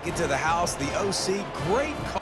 Take it to the house, the OC, great call.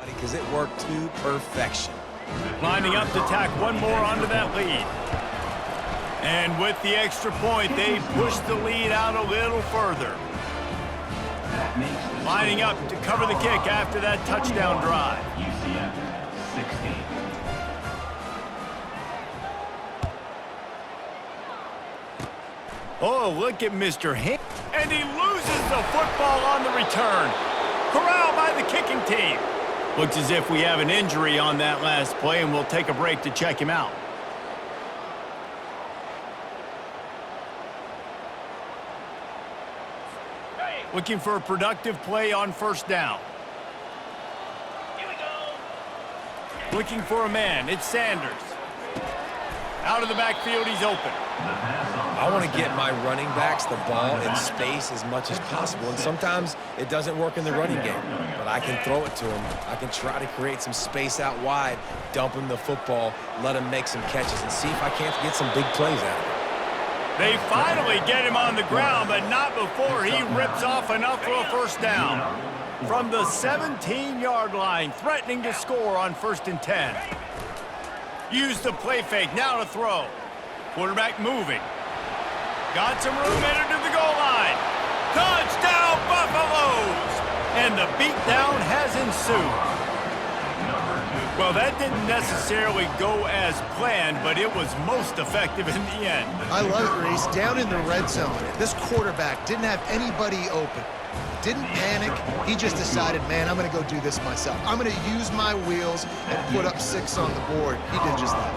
Because it worked to perfection. Lining up to tack one more onto that lead. And with the extra point, they push the lead out a little further. Lining up to cover the kick after that touchdown drive. UCF 16. Oh, look at Mr. Ham. And he loses the football on the return. Corralled by the kicking team. Looks as if we have an injury on that last play, and we'll take a break to check him out. Looking for a productive play on first down. Here we go. Looking for a man. It's Sanders. Out of the backfield, he's open. I want to get my running backs the ball in space as much as possible, and sometimes it doesn't work in the running game, but I can throw it to them. I can try to create some space out wide, dump him the football, let him make some catches, and see if I can't get some big plays out of it. They finally get him on the ground, but not before he rips off enough for a first down. From the 17-yard line, threatening to score on 1st and 10. Use the play fake, now to throw. Quarterback moving. Got some room, entered to the goal line. Touchdown, Buffaloes! And the beatdown has ensued. Well, that didn't necessarily go as planned, but it was most effective in the end. I love it, Reese. Down in the red zone, this quarterback didn't have anybody open. Didn't panic. He just decided, man, I'm going to go do this myself. I'm going to use my wheels and put up 6 on the board. He did just that.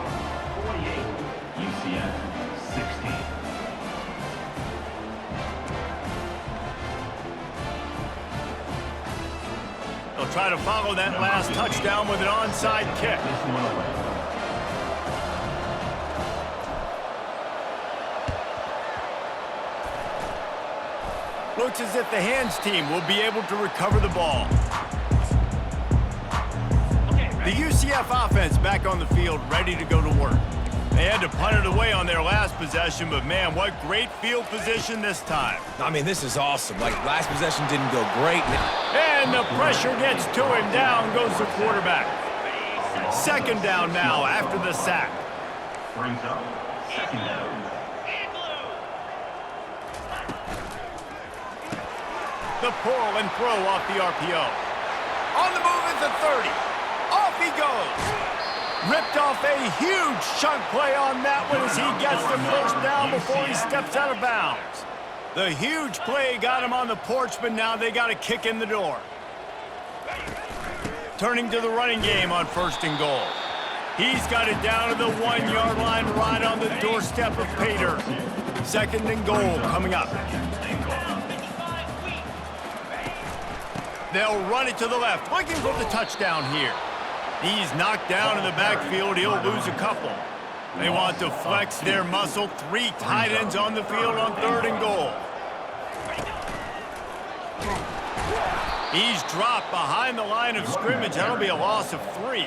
48, UCF 16. They'll try to follow that last touchdown with an onside kick. Looks as if the hands team will be able to recover the ball. The UCF offense back on the field, ready to go to work. They had to punt it away on their last possession, but man, what great field position this time. I mean, this is awesome. Like, last possession didn't go great. And the pressure gets to him. Down goes the quarterback. 2nd down now after the sack. Brings up 2nd down. The pull and throw off the RPO. On the move is the 30. Off he goes. Ripped off a huge chunk play on that one as he gets the first down before he steps out of bounds. The huge play got him on the porch, but now they got a kick in the door. Turning to the running game on 1st and goal. He's got it down to the 1-yard line right on the doorstep of Pater. 2nd and goal coming up. They'll run it to the left, looking for the touchdown here. He's knocked down in the backfield. He'll lose a couple. They want to flex their muscle. 3 tight ends on the field on 3rd and goal. He's dropped behind the line of scrimmage. That'll be a loss of 3.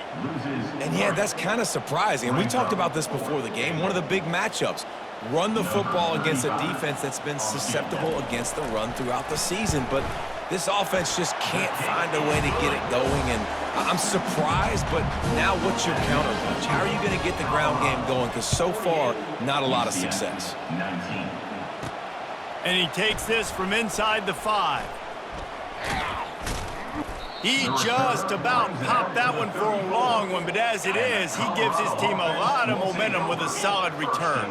And yeah, that's kind of surprising. And we talked about this before the game. One of the big matchups. Run the football against a defense that's been susceptible against the run throughout the season. But this offense just can't find a way to get it going. And I'm surprised, but now what's your counterpunch? How are you going to get the ground game going? Because so far, not a lot of success. 19. And he takes this from inside the 5. He just about popped that one for a long one, but as it is, he gives his team a lot of momentum with a solid return.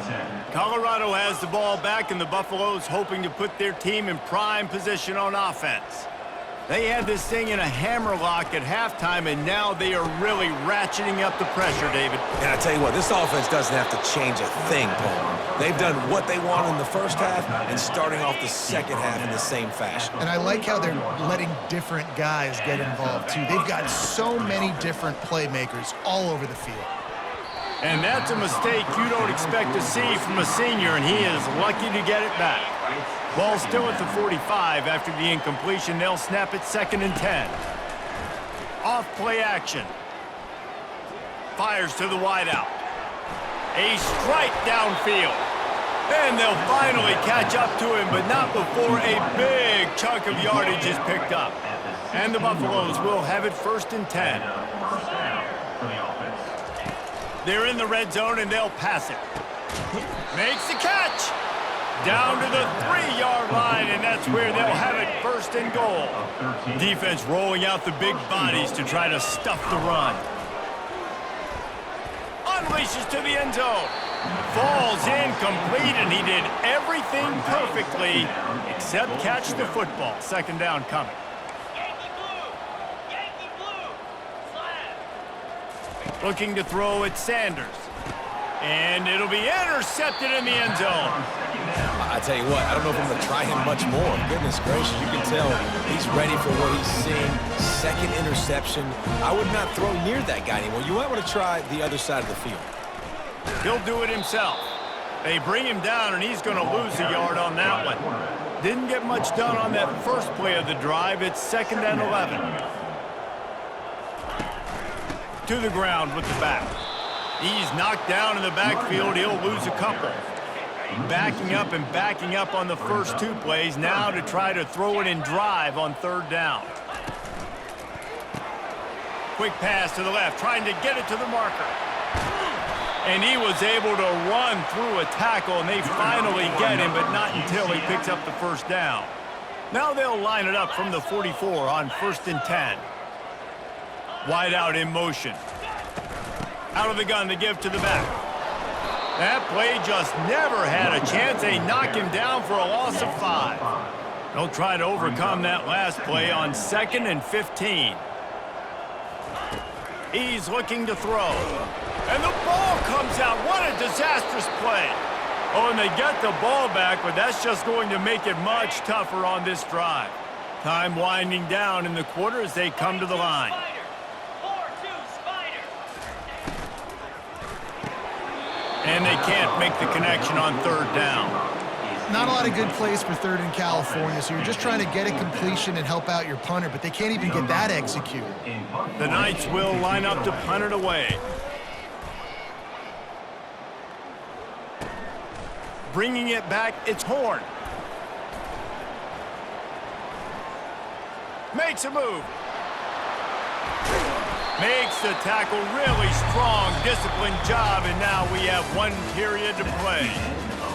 Colorado has the ball back, and the Buffaloes hoping to put their team in prime position on offense. They had this thing in a hammerlock at halftime, and now they are really ratcheting up the pressure, David. And I tell you what, this offense doesn't have to change a thing, Paul. They've done what they want in the first half and starting off the second half in the same fashion. And I like how they're letting different guys get involved, too. They've got so many different playmakers all over the field. And that's a mistake you don't expect to see from a senior, and he is lucky to get it back. Ball still at the 45 after the incompletion. They'll snap it 2nd and 10. Off play action. Fires to the wideout. A strike downfield. And they'll finally catch up to him, but not before a big chunk of yardage is picked up. And the Buffaloes will have it 1st and 10. They're in the red zone, and they'll pass it. Makes the catch. Down to the 3-yard line, and that's where they'll have it 1st and goal. Defense rolling out the big bodies to try to stuff the run. Unleashes to the end zone. Falls incomplete, and he did everything perfectly except catch the football. 2nd down coming. Yankee blue. Flag. Looking to throw at Sanders. And it'll be intercepted in the end zone. I tell you what, I don't know if I'm going to try him much more. Goodness gracious, you can tell he's ready for what he's seeing. 2nd interception. I would not throw near that guy anymore. You might want to try the other side of the field. He'll do it himself. They bring him down, and he's going to lose a yard on that one. Didn't get much done on that first play of the drive. It's 2nd and 11. To the ground with the back. He's knocked down in the backfield. He'll lose a couple. Backing up on the first 2 plays. Now to try to throw it in drive on 3rd down. Quick pass to the left, trying to get it to the marker. And he was able to run through a tackle, and they finally get him, but not until he picks up the 1st down. Now they'll line it up from the 44 on 1st and 10. Wide out in motion. Out of the gun to give to the back. That play just never had a chance. They knock him down for a loss of 5. They'll try to overcome that last play on 2nd and 15. He's looking to throw. And the ball comes out. What a disastrous play. Oh, and they get the ball back, but that's just going to make it much tougher on this drive. Time winding down in the quarter as they come to the line. And they can't make the connection on 3rd down. Not a lot of good plays for 3rd in California, so you're just trying to get a completion and help out your punter, but they can't even get that executed. The Knights will line up to punt it away. Bringing it back, it's Horn. Makes a move. Makes the tackle really strong, disciplined job, and now we have 1 period to play.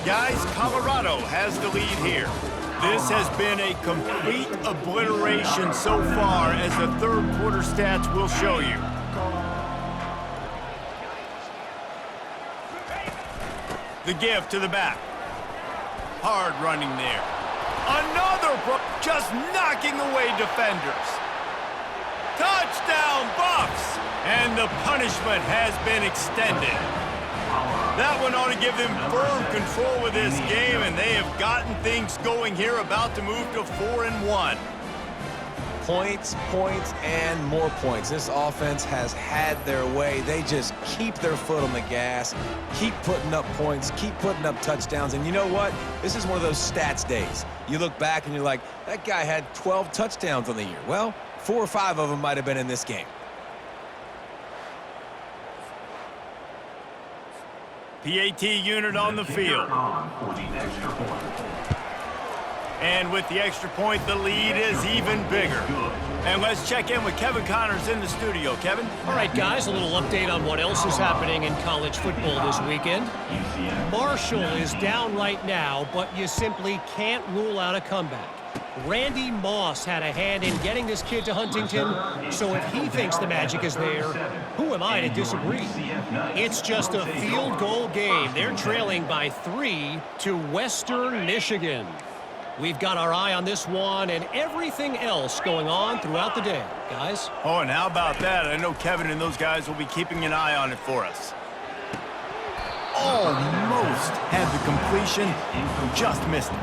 Guys, Colorado has the lead here. This has been a complete obliteration so far, as the 3rd quarter stats will show you. The give to the back. Hard running there. Another just knocking away defenders. Touchdown, Buffs! And the punishment has been extended. That one ought to give them firm control of this game, and they have gotten things going here, about to move to 4-1. Points, points, and more points. This offense has had their way. They just keep their foot on the gas, keep putting up points, keep putting up touchdowns. And you know what? This is one of those stats days. You look back and you're like, that guy had 12 touchdowns on the year. Well, 4 or 5 of them might have been in this game. PAT unit on the field. For the extra point. And with the extra point, the lead is even bigger. And let's check in with Kevin Connors in the studio. Kevin? All right, guys, a little update on what else is happening in college football this weekend. Marshall is down right now, but you simply can't rule out a comeback. Randy Moss had a hand in getting this kid to Huntington, so if he thinks the magic is there, who am I to disagree? It's just a field goal game. They're trailing by 3 to Western Michigan. We've got our eye on this one and everything else going on throughout the day, guys. Oh, and how about that? I know Kevin and those guys will be keeping an eye on it for us. Almost had the completion, just missed it.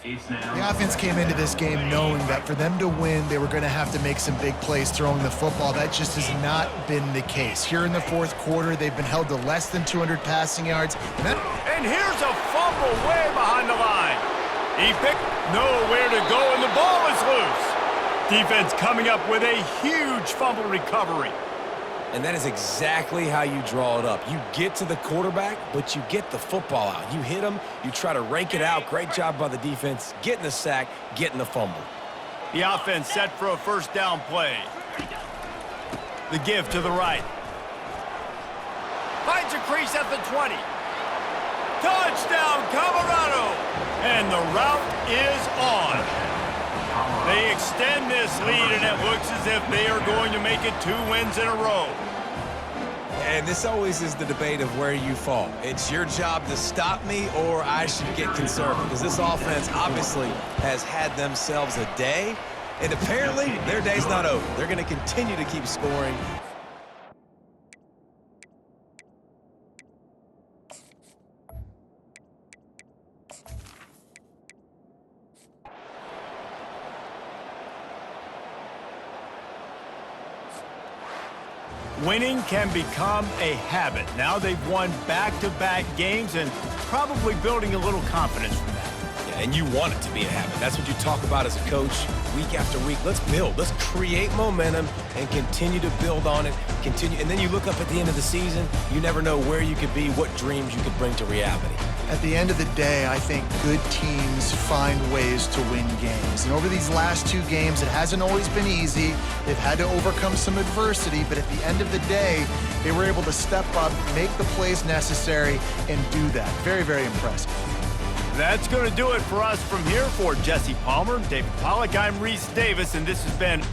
The offense came into this game knowing that for them to win, they were going to have to make some big plays throwing the football. That just has not been the case. Here in the fourth quarter, they've been held to less than 200 passing yards. And here's a fumble way behind the line. He picked nowhere to go, and the ball is loose. Defense coming up with a huge fumble recovery. And that is exactly how you draw it up. You get to the quarterback, but you get the football out. You hit him, you try to rake it out. Great job by the defense, getting the sack, getting the fumble. The offense set for a first down play. The give to the right. Finds a crease at the 20. Touchdown, Colorado! And the route is on. They extend this lead, and it looks as if they are going to make it 2 wins in a row. And this always is the debate of where you fall. It's your job to stop me, or I should get conservative, because this offense obviously has had themselves a day, and apparently their day's not over. They're going to continue to keep scoring. Winning can become a habit. Now they've won back-to-back games and probably building a little confidence from that. Yeah, and you want it to be a habit. That's what you talk about as a coach week after week. Let's build. Let's create momentum and continue to build on it. Continue, and then you look up at the end of the season, you never know where you could be, what dreams you could bring to reality. At the end of the day, I think good teams find ways to win games. And over these last 2 games, it hasn't always been easy. They've had to overcome some adversity, but at the end of the day, they were able to step up, make the plays necessary, and do that. Very, very impressive. That's going to do it for us from here. For Jesse Palmer, David Pollack, I'm Reese Davis, and this has been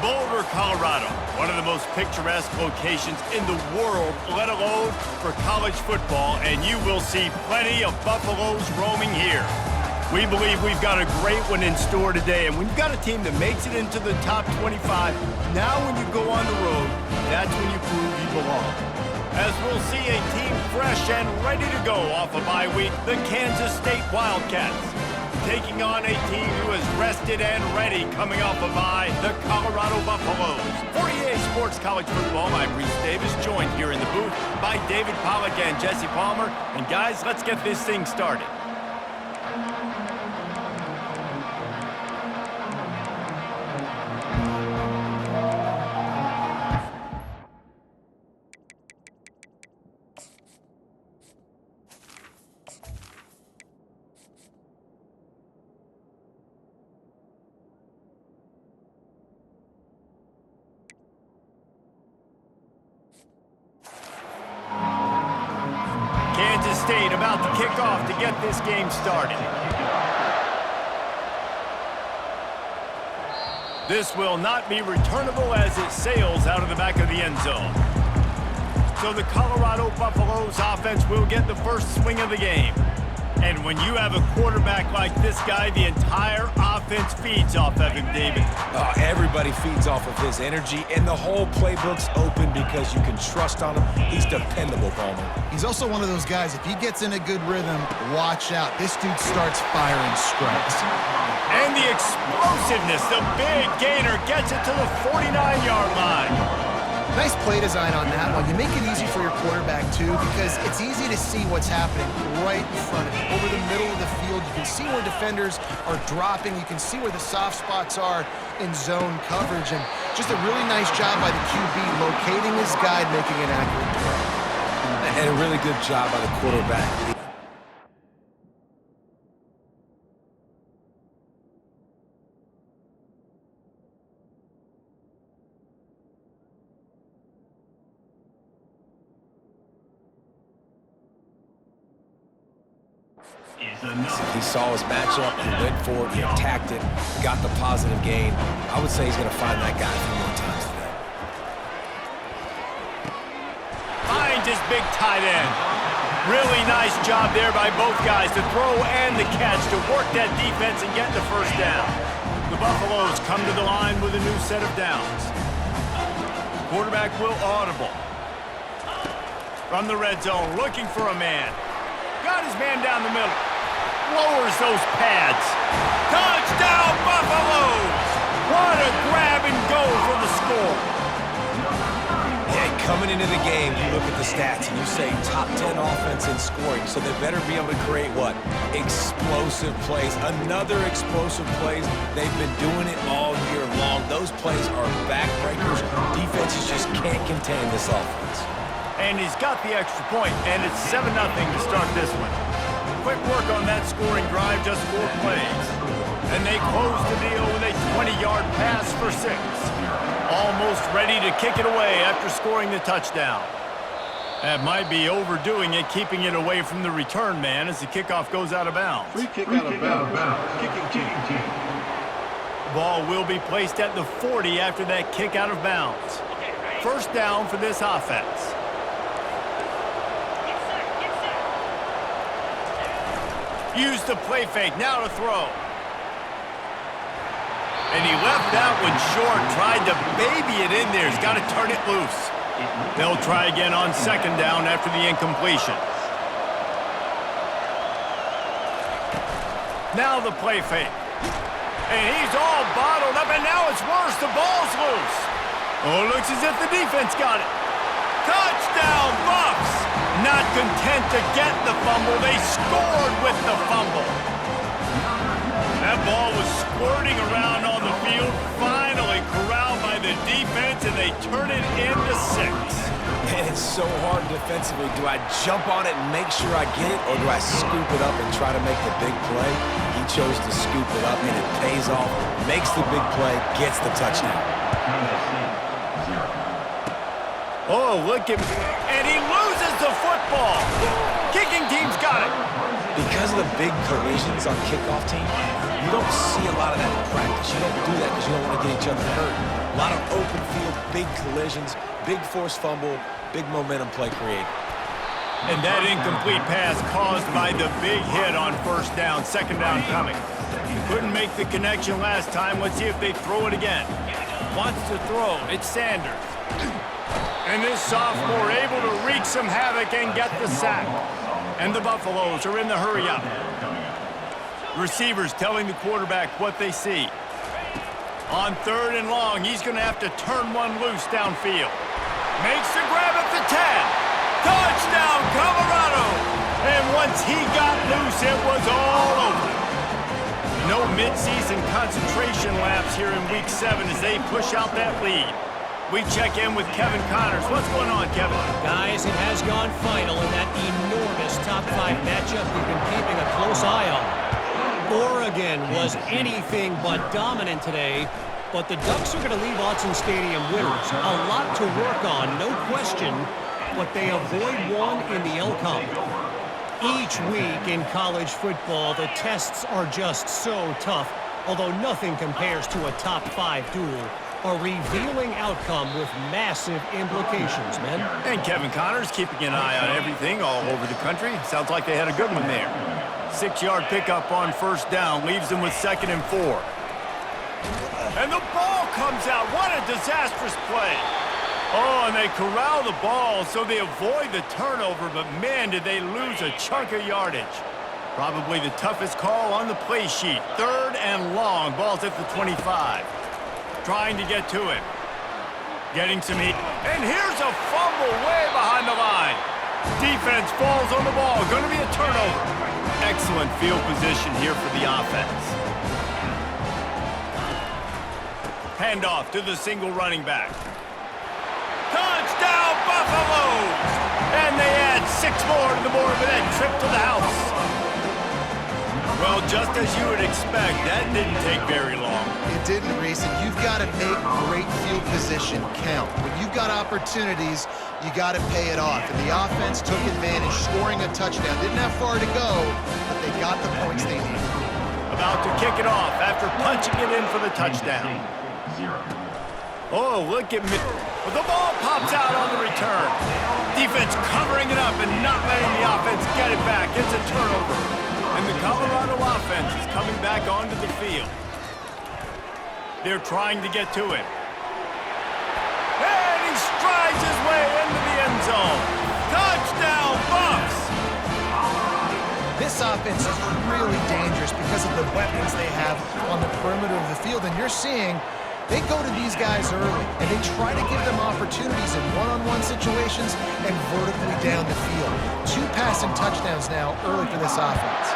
Boulder, Colorado, one of the most picturesque locations in the world, let alone for college football, and you will see plenty of Buffaloes roaming here. We believe we've got a great one in store today, and when you've got a team that makes it into the top 25, now when you go on the road, that's when you prove you belong. As we'll see a team fresh and ready to go off a bye week, the Kansas State Wildcats, taking on a team who is rested and ready coming off a bye, the Colorado Buffaloes. For EA Sports College Football, I'm Reese Davis, joined here in the booth by David Pollack and Jesse Palmer. And guys, let's get this thing started. Kansas State about to kick off to get this game started. This will not be returnable as it sails out of the back of the end zone. So the Colorado Buffaloes offense will get the first swing of the game. And when you have a quarterback like this guy, the entire offense feeds off of him, David. Everybody feeds off of his energy, and the whole playbook's open because you can trust on him. He's dependable, Palmer. He's also one of those guys, if he gets in a good rhythm, watch out. This dude starts firing strikes. And the explosiveness, the big gainer gets it to the 49-yard line. Nice play design on that one. You make it easy for your quarterback, too, because it's easy to see what's happening right in front of you. Over the middle of the field, you can see where defenders are dropping. You can see where the soft spots are in zone coverage. And just a really nice job by the QB locating his guy, making an accurate play. And a really good job by the quarterback. He saw his matchup, he went for it, he attacked it, got the positive gain. I would say he's going to find that guy a few more times today. Finds his big tight end. Really nice job there by both guys to throw and the catch to work that defense and get the first down. The Buffaloes come to the line with a new set of downs. Quarterback will audible. From the red zone, looking for a man. Got his man down the middle. Lowers those pads. Touchdown, Buffaloes! What a grab and go for the score. Yeah, coming into the game, you look at the stats and you say top 10 offense in scoring, so they better be able to create what? Explosive plays. Another explosive plays. They've been doing it all year long. Those plays are backbreakers. Defenses just can't contain this offense. And he's got the extra point, and it's 7-0 to start this one. Quick work on that scoring drive, just 4 plays. And they close the deal with a 20-yard pass for 6. Almost ready to kick it away after scoring the touchdown. That might be overdoing it, keeping it away from the return man as the kickoff goes out of bounds. Free kick out of bounds. Kicking team. The ball will be placed at the 40 after that kick out of bounds. First down for this offense. Use the play fake, now to throw. And he left that one short, tried to baby it in there. He's got to turn it loose. They'll try again on second down after the incompletion. Now the play fake. And he's all bottled up, and now it's worse. The ball's loose. Oh, it looks as if the defense got it. Touchdown, Buffs! Not content to get the fumble, they scored with the fumble. That ball was squirting around on the field, finally corralled by the defense, and they turn it into 6. And it's so hard defensively. Do I jump on it and make sure I get it, or do I scoop it up and try to make the big play? He chose to scoop it up, and it pays off, makes the big play, gets the touchdown. Oh, look at me. And he loses the football. Kicking team's got it. Because of the big collisions on kickoff team, you don't see a lot of that in practice. You don't do that because you don't want to get each other hurt. A lot of open field, big collisions, big forced fumble, big momentum play created. And that incomplete pass caused by the big hit on first down, second down coming. Couldn't make the connection last time. Let's see if they throw it again. Wants to throw. It's Sanders. And this sophomore able to wreak some havoc and get the sack. And the Buffaloes are in the hurry up. Receivers telling the quarterback what they see. On third and long, he's going to have to turn one loose downfield. Makes the grab at the 10. Touchdown, Colorado! And once he got loose, it was all over. No midseason concentration laps here in Week 7 as they push out that lead. We check in with Kevin Connors. What's going on, Kevin? Guys, it has gone final in that enormous top 5 matchup we've been keeping a close eye on. Oregon was anything but dominant today, but the Ducks are going to leave Autzen Stadium winners. A lot to work on, no question, but they avoid one in the Elcom. Each week in college football, the tests are just so tough, although nothing compares to a top 5 duel. A revealing outcome with massive implications, man. And Kevin Connors keeping an eye on everything all over the country. Sounds like they had a good one there. 6-yard pickup on first down leaves them with 2nd and 4. And the ball comes out. What a disastrous play. Oh, and they corral the ball so they avoid the turnover, but man, did they lose a chunk of yardage. Probably the toughest call on the play sheet. 3rd and long. Ball's at the 25. Trying to get to him. Getting some heat. And here's a fumble way behind the line. Defense falls on the ball. Going to be a turnover. Excellent field position here for the offense. Handoff to the single running back. Touchdown, Buffaloes! And they add 6 more to the board with that trip to the house. Well, just as you would expect, that didn't take very long. It didn't, Reese, and you've got to make great field position count. When you've got opportunities, you got to pay it off. And the offense took advantage, scoring a touchdown. Didn't have far to go, but they got the points they needed. About to kick it off after punching it in for the touchdown. Oh, look at me. But the ball pops out on the return. Defense covering it up and not letting the offense get it back. It's a turnover. And the Colorado offense is coming back onto the field. They're trying to get to him. And he strides his way into the end zone. Touchdown, Buffs! This offense is really dangerous because of the weapons they have on the perimeter of the field. And you're seeing they go to these guys early, and they try to give them opportunities in one-on-one situations and vertically down the field. 2 passing touchdowns now early for this offense.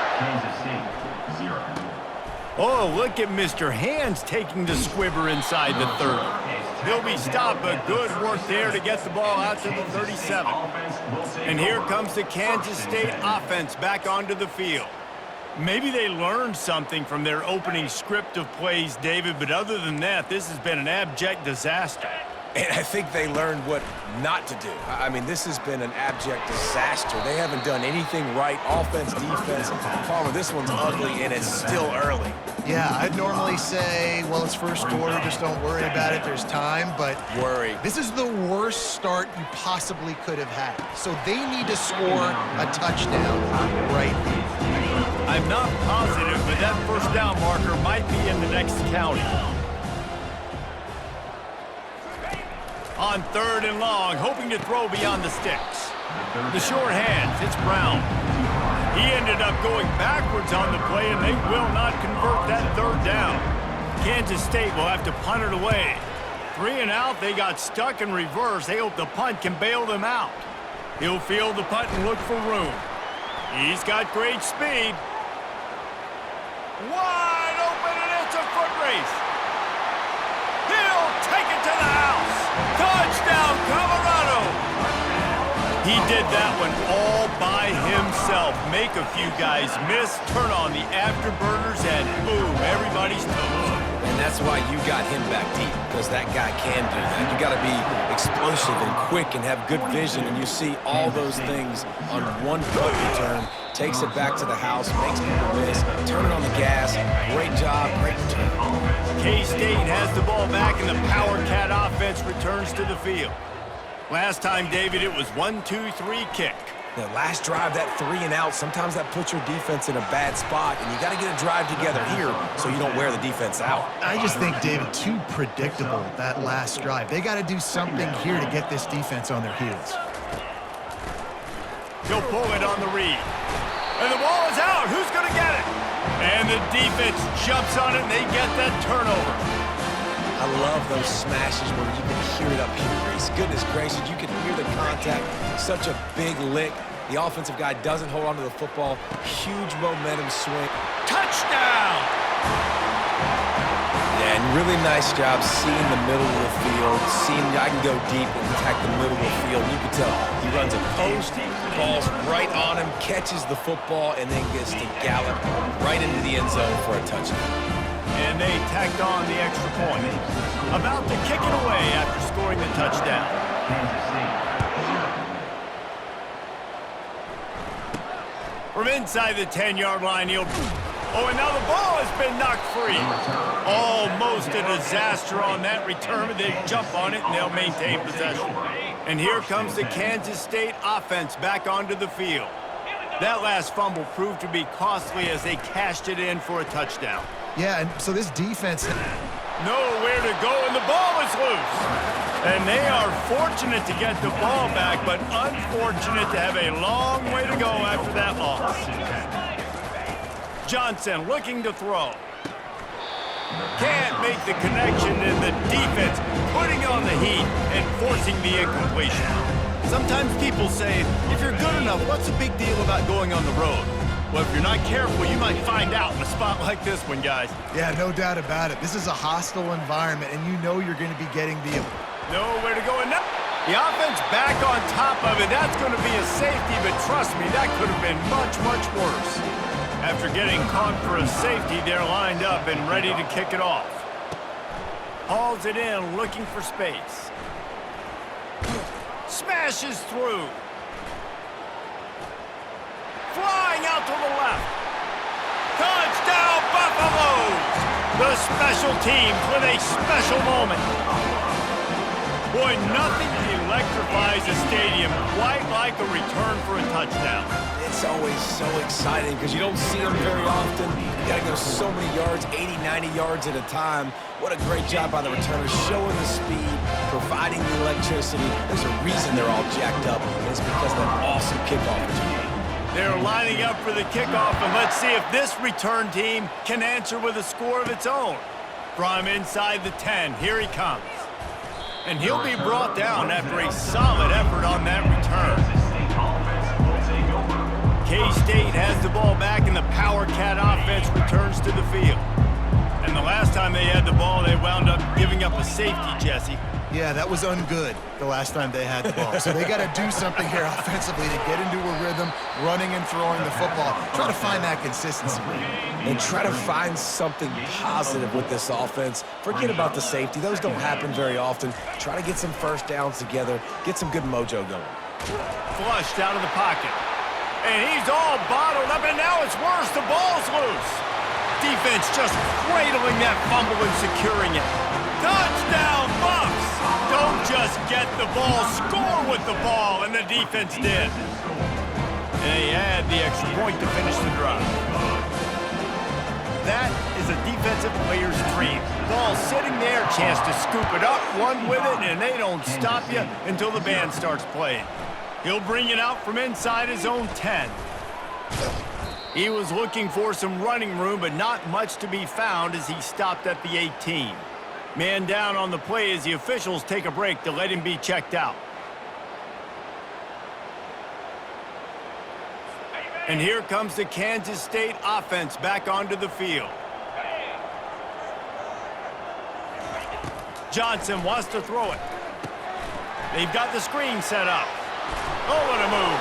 Oh, look at Mr. Hands taking the squibber inside the 30. He'll be stopped, but good work there to get the ball out to the 37. And here comes the Kansas State offense back onto the field. Maybe they learned something from their opening script of plays, David, but other than that, this has been an abject disaster. And I think they learned what not to do. I mean, this has been an abject disaster. They haven't done anything right, offense, defense. Palmer, this one's ugly, and it's still early. Yeah, I'd normally say, well, it's first quarter, just don't worry about it, there's time, but Worry. this is the worst start you possibly could have had. So they need to score a touchdown right here. I'm not positive, but that first down marker might be in the next county. On 3rd and long, hoping to throw beyond the sticks. The short hands, it's Brown. He ended up going backwards on the play, and they will not convert that 3rd down. Kansas State will have to punt it away. 3 and out, they got stuck in reverse. They hope the punt can bail them out. He'll field the punt and look for room. He's got great speed. Wide open, and it's a foot race. He'll take it to the house. Touchdown, Colorado. He did that one all by himself. Make a few guys miss, turn on the afterburners, and boom, everybody's toast. And that's why you got him back deep, because that guy can do that. You got to be explosive and quick and have good vision, and you see all those things on one punt return. Takes it back to the house, makes people miss, turn it on the gas. Great job, great return. K-State has the ball back, and the Power Cat offense returns to the field. Last time, David, it was 1-2-3 kick. The last drive, that 3 and out, sometimes that puts your defense in a bad spot, and you got to get a drive together here so you don't wear the defense out. I just think, David, too predictable, that last drive. They got to do something here to get this defense on their heels. He'll pull it on the read. And the ball is out. Who's going to get it? And the defense jumps on it, and they get that turnover. I love those smashes where you can hear it up here, Reese. Goodness gracious, you can hear the contact. Such a big lick. The offensive guy doesn't hold on to the football. Huge momentum swing. Touchdown! Yeah, and really nice job seeing the middle of the field, seeing I can go deep and attack the middle of the field. You can tell he runs a post, ball's right on him, catches the football, and then gets to gallop right into the end zone for a touchdown. And they tacked on the extra point. About to kick it away after scoring the touchdown. From inside the 10-yard line, he'll... Oh, and now the ball has been knocked free. Almost a disaster on that return, but they jump on it and they'll maintain possession. And here comes the Kansas State offense back onto the field. That last fumble proved to be costly as they cashed it in for a touchdown. Yeah, and so this defense... Nowhere to go, and the ball is loose. And they are fortunate to get the ball back, but unfortunate to have a long way to go after that loss. Johnson looking to throw. Can't make the connection, and the defense putting on the heat and forcing the incompletion. Sometimes people say, if you're good enough, what's the big deal about going on the road? Well, if you're not careful, you might find out in a spot like this one, guys. Yeah, no doubt about it. This is a hostile environment, and you know you're going to be getting the... Nowhere to go, and now the offense back on top of it. That's going to be a safety, but trust me, that could have been much, much worse. After getting caught for a safety, they're lined up and ready to kick it off. Hauls it in, looking for space. Smashes through. Flying out to the left. Touchdown, Buffaloes! The special teams with a special moment. Boy, nothing electrifies a stadium quite like a return for a touchdown. It's always so exciting because you don't see them very often. You got to go so many yards, 80, 90 yards at a time. What a great job by the returners, showing the speed, providing the electricity. There's a reason they're all jacked up, and it's because of that awesome kickoff return. They're lining up for the kickoff, and let's see if this return team can answer with a score of its own. From inside the 10, here he comes. And he'll be brought down after a solid effort on that return. K-State has the ball back, and the Power Cat offense returns to the field. And the last time they had the ball, they wound up giving up a safety, Jesse. Yeah, that was ungood the last time they had the ball. So they got to do something here offensively to get into a rhythm, running and throwing the football. Try to find that consistency. And try to find something positive with this offense. Forget about the safety. Those don't happen very often. Try to get some first downs together. Get some good mojo going. Flushed out of the pocket. And he's all bottled up, and now it's worse. The ball's loose. Defense just cradling that fumble and securing it. Touchdown, Buffs! Don't just get the ball, score with the ball, and the defense did. And they had the extra point to finish the drive. That is a defensive player's dream. Ball sitting there, chance to scoop it up, run with it, and they don't stop you until the band starts playing. He'll bring it out from inside his own 10. He was looking for some running room, but not much to be found as he stopped at the 18. Man down on the play as the officials take a break to let him be checked out. And here comes the Kansas State offense back onto the field. Johnson wants to throw it. They've got the screen set up. Oh, what a move.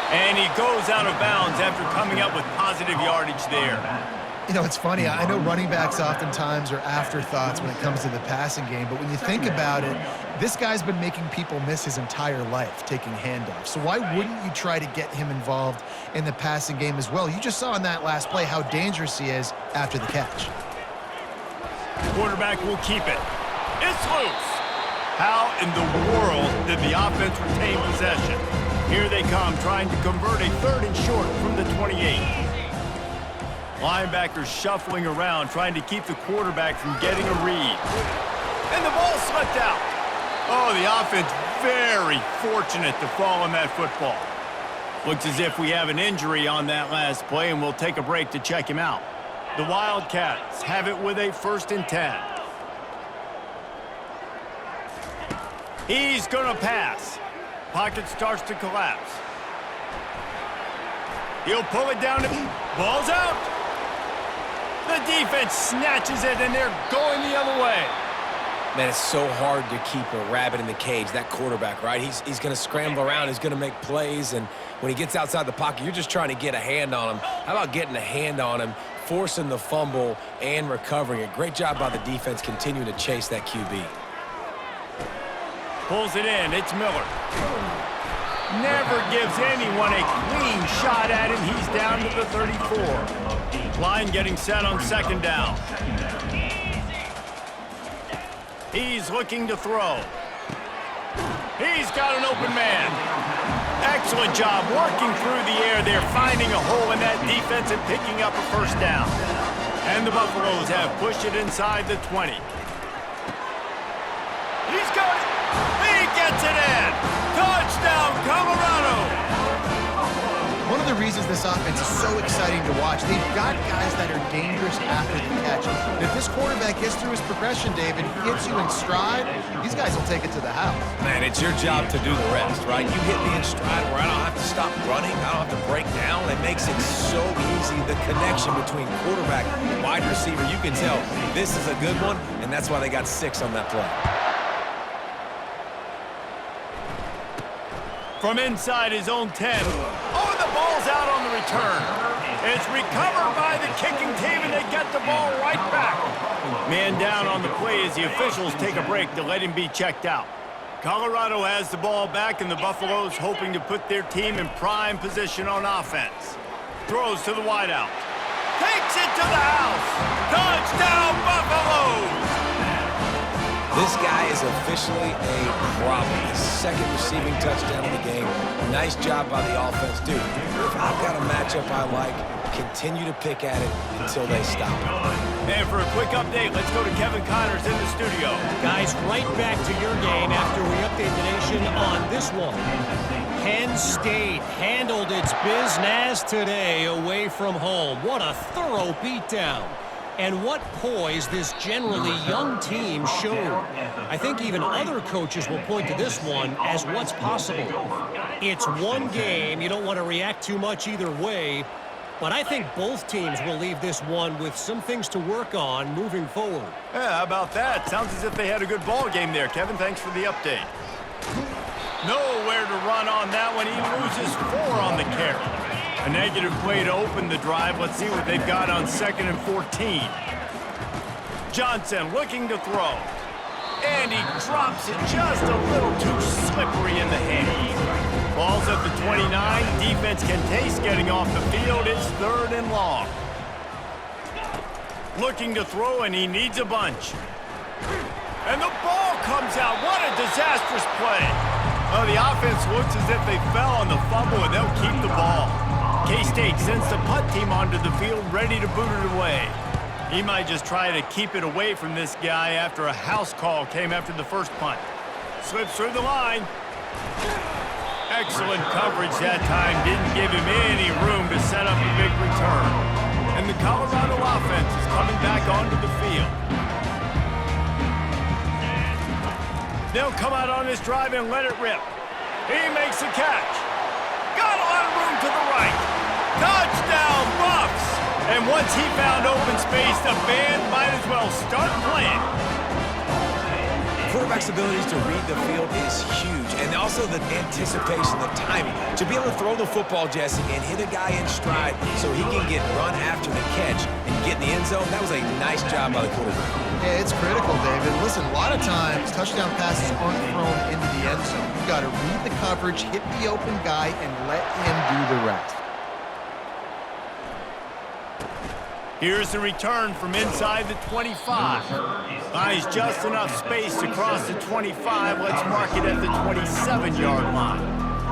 And he goes out of bounds after coming up with positive yardage there. You know, it's funny. I know running backs oftentimes are afterthoughts when it comes to the passing game, but when you think about it, this guy's been making people miss his entire life taking handoffs. So why wouldn't you try to get him involved in the passing game as well? You just saw in that last play how dangerous he is after the catch. Quarterback will keep it. It's loose. How in the world did the offense retain possession? Here they come, trying to convert a 3rd and short from the 28. Linebackers shuffling around, trying to keep the quarterback from getting a read. And the ball slipped out. Oh, the offense very fortunate to fall on that football. Looks as if we have an injury on that last play, and we'll take a break to check him out. The Wildcats have it with a 1st and 10. He's going to pass. Pocket starts to collapse. He'll pull it down. Ball's out. The defense snatches it, and they're going the other way. Man, it's so hard to keep a rabbit in the cage, that quarterback, right? He's going to scramble around. He's going to make plays, and when he gets outside the pocket, you're just trying to get a hand on him. How about getting a hand on him, forcing the fumble, and recovering it? Great job by the defense continuing to chase that QB. Pulls it in. It's Miller. Never gives anyone a clean shot at him. He's down to the 34. Line getting set on 2nd down. He's looking to throw. He's got an open man. Excellent job working through the air there, finding a hole in that defense and picking up a 1st down. And the Buffaloes have pushed it inside the 20. He's got it. He gets it in. Touchdown, Colorado. One of the reasons this offense is so exciting to watch, they've got guys that are dangerous after the catch. And if this quarterback gets through his progression, David, he hits you in stride, these guys will take it to the house. Man, it's your job to do the rest, right? You hit me in stride where I don't have to stop running. I don't have to break down. It makes it so easy. The connection between quarterback and wide receiver, you can tell this is a good one, and that's why they got 6 on that play. From inside his own 10. Oh, the ball's out on the return. It's recovered by the kicking team, and they get the ball right back. Man down on the play as the officials take a break to let him be checked out. Colorado has the ball back, and the Buffaloes hoping to put their team in prime position on offense. Throws to the wideout. Takes it to the house. Touchdown, Buffaloes! This guy is officially a problem. His 2nd receiving touchdown of the game. Nice job by the offense. Dude, if I've got a matchup I like, continue to pick at it until they stop it. And for a quick update, let's go to Kevin Connors in the studio. Guys, right back to your game after we update the nation on this one. Penn State handled its business today away from home. What a thorough beatdown. And what poise this generally young team showed. I think even other coaches will point to this one as what's possible. It's one game. You don't want to react too much either way. But I think both teams will leave this one with some things to work on moving forward. Yeah, how about that? Sounds as if they had a good ball game there. Kevin, thanks for the update. Nowhere to run on that one. He loses 4 on the carry. A negative play to open the drive. Let's see what they've got on 2nd and 14. Johnson looking to throw. And he drops it just a little too slippery in the hands. Ball's at the 29. Defense can taste getting off the field. It's 3rd and long. Looking to throw, and he needs a bunch. And the ball comes out. What a disastrous play. Oh, the offense looks as if they fell on the fumble, and they'll keep the ball. K-State sends the punt team onto the field, ready to boot it away. He might just try to keep it away from this guy after a house call came after the first punt. Slips through the line. Excellent coverage that time. Didn't give him any room to set up a big return. And the Colorado offense is coming back onto the field. They'll come out on this drive and let it rip. He makes the catch. Got a lot of room to the right. Touchdown, Buffs! And once he found open space, the band might as well start playing. Quarterback's abilities to read the field is huge, and also the anticipation, the timing. To be able to throw the football, Jesse, and hit a guy in stride so he can get run after the catch and get in zone. That was a nice job by the quarterback. Yeah, it's critical, David. Listen, a lot of times touchdown passes aren't thrown into the end zone. You've got to read the coverage, hit the open guy, and let him do the rest. Here's the return from inside the 25. Buys just enough space to cross the 25. Let's mark it at the 27-yard line.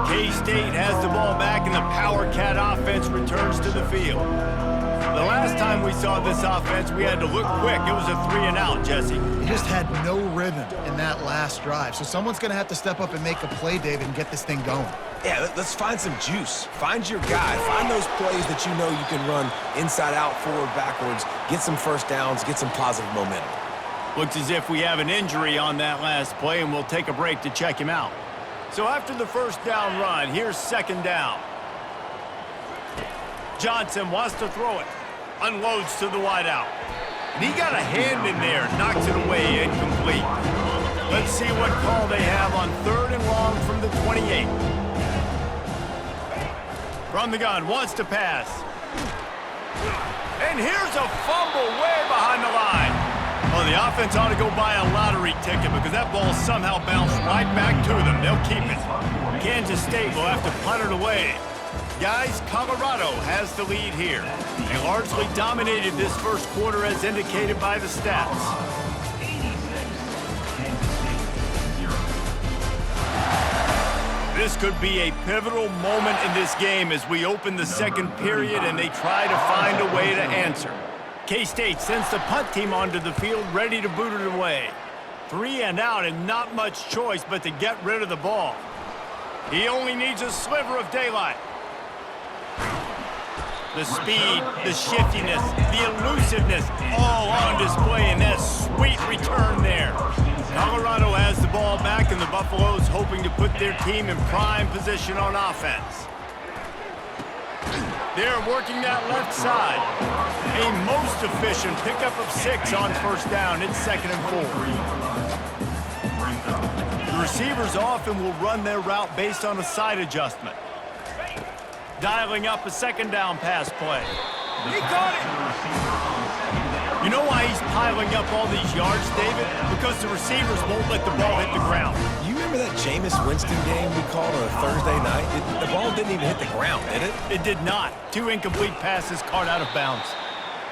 K-State has the ball back, and the Power Cat offense returns to the field. The last time we saw this offense, we had to look quick. It was a 3-and-out, Jesse. They just had no rhythm in that last drive. So someone's going to have to step up and make a play, David, and get this thing going. Yeah, let's find some juice. Find your guy. Find those plays that you know you can run inside out, forward, backwards, get some first downs, get some positive momentum. Looks as if we have an injury on that last play, and we'll take a break to check him out. So after the first down run, here's second down. Johnson wants to throw it. Unloads to the wideout. And he got a hand in there, knocks it away, incomplete. Let's see what call they have on 3rd and long from the 28. From the gun, wants to pass. And here's a fumble way behind the line. Well, the offense ought to go buy a lottery ticket because that ball somehow bounced right back to them. They'll keep it. Kansas State will have to punt it away. Guys, Colorado has the lead here. They largely dominated this first quarter as indicated by the stats. This could be a pivotal moment in this game as we open the second period and they try to find a way to answer. K-State sends the punt team onto the field ready to boot it away. 3-and-out and not much choice but to get rid of the ball. He only needs a sliver of daylight. The speed, the shiftiness, the elusiveness, all on display in that sweet return there. Colorado has the ball back, and the Buffaloes hoping to put their team in prime position on offense. They're working that left side. A most efficient pickup of 6 on first down. It's 2nd and 4. The receivers often will run their route based on a side adjustment. Dialing up a second down pass play. He caught it! You know why he's piling up all these yards, David? Because the receivers won't let the ball hit the ground. You remember that Jameis Winston game we called on a Thursday night? The ball didn't even hit the ground, did it? It did not. 2 incomplete passes caught out of bounds.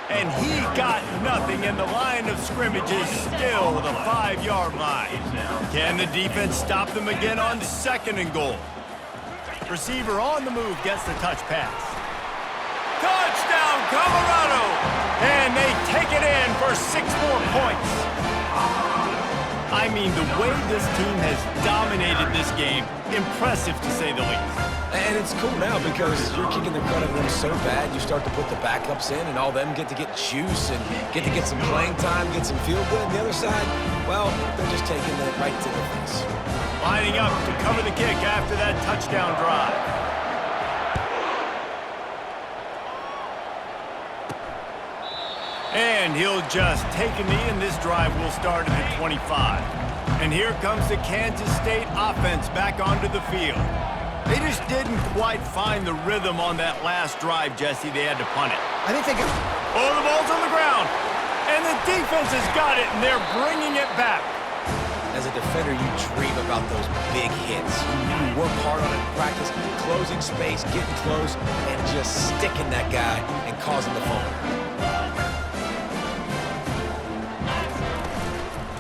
And he got nothing, and the line of scrimmage is still the 5-yard line. Can the defense stop them again on 2nd and goal? Receiver on the move gets the touch pass. Touchdown, Colorado! And they take it in for 6 more points. I mean, the way this team has dominated this game, impressive to say the least. And it's cool now because you're kicking the crud out of them so bad, you start to put the backups in, and all them get to get juice and get to get some playing time, get some feel good. And the other side, well, they're just taking it right to the face. Lining up to cover the kick after that touchdown drive. And he'll just take a knee, and this drive will start at the 25. And here comes the Kansas State offense back onto the field. They just didn't quite find the rhythm on that last drive, Jesse. They had to punt it. I think they can... Oh, the ball's on the ground. And the defense has got it, and they're bringing it back. As a defender, you dream about those big hits. You work hard on it in practice, closing space, getting close, and just sticking that guy and causing the fumble.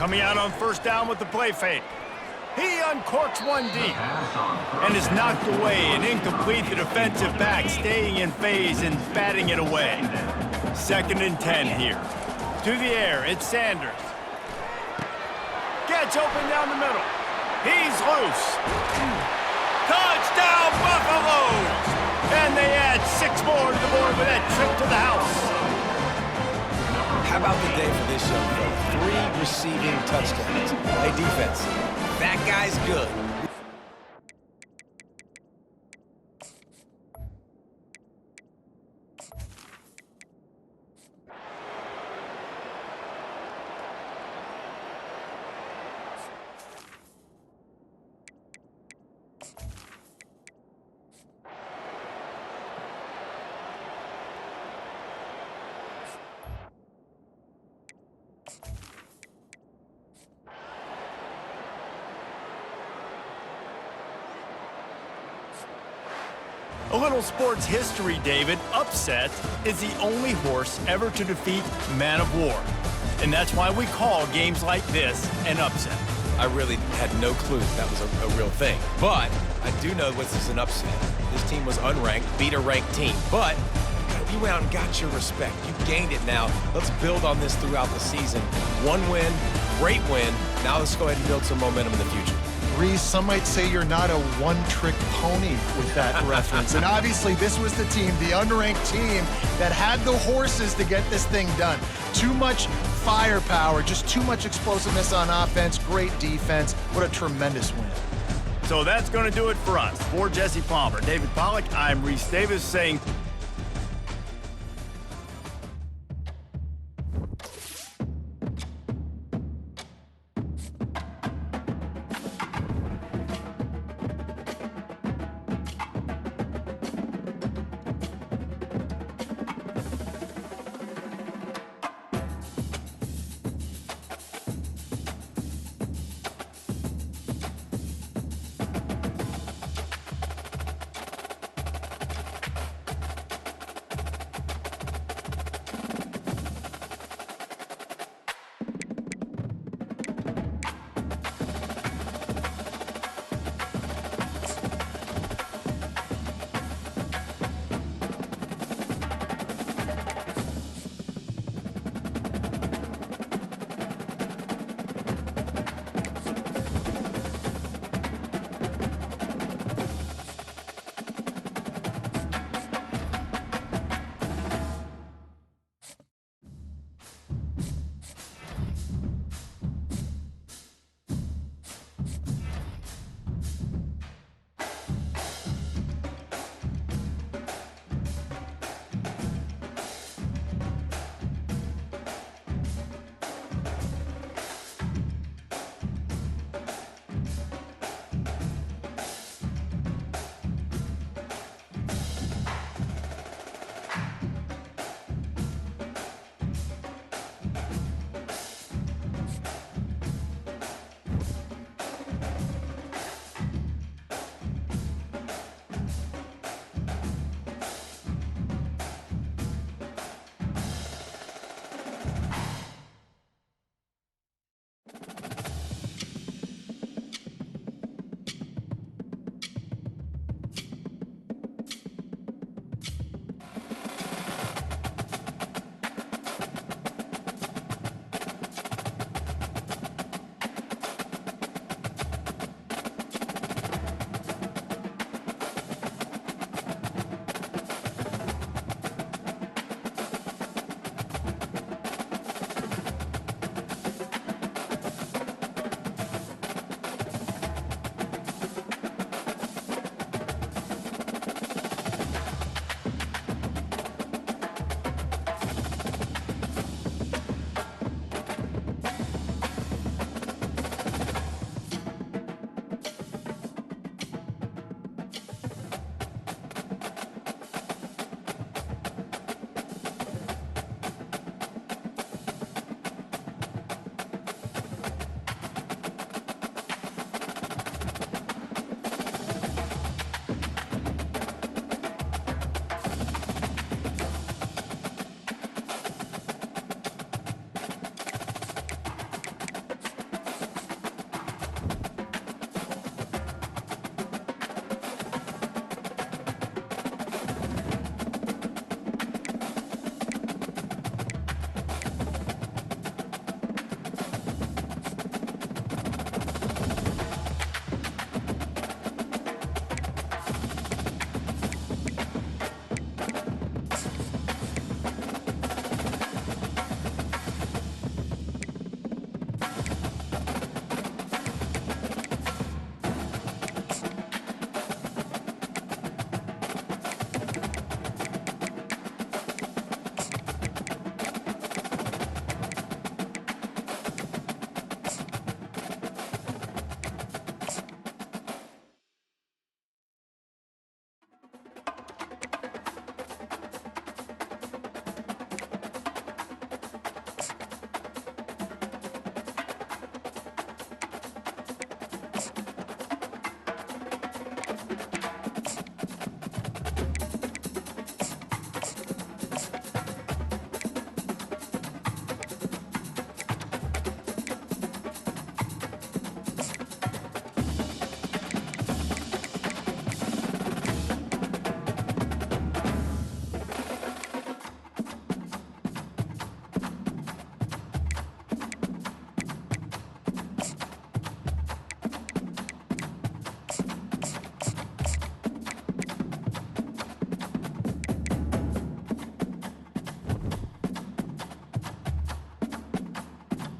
Coming out on first down with the play fake. He uncorks one deep and is knocked away and incomplete. The defensive back staying in phase and batting it away. 2nd and 10 here. To the air, it's Sanders. Gets open down the middle. He's loose. Touchdown, Buffaloes! And they add 6 more to the board with that trip to the house. How about the day for this young fella? 3 receiving touchdowns. Hey, defense, that guy's good. A little sports history, David. Upset is the only horse ever to defeat Man of War. And that's why we call games like this an upset. I really had no clue that was a real thing. But I do know this is an upset. This team was unranked, beat a ranked team. But you went out and got your respect. You gained it now. Let's build on this throughout the season. One win, great win. Now let's go ahead and build some momentum in the future. Reese, some might say you're not a one-trick pony with that reference. And obviously, this was the team, the unranked team, that had the horses to get this thing done. Too much firepower, just too much explosiveness on offense, great defense. What a tremendous win. So that's going to do it for us. For Jesse Palmer, David Pollack, I'm Reese Davis saying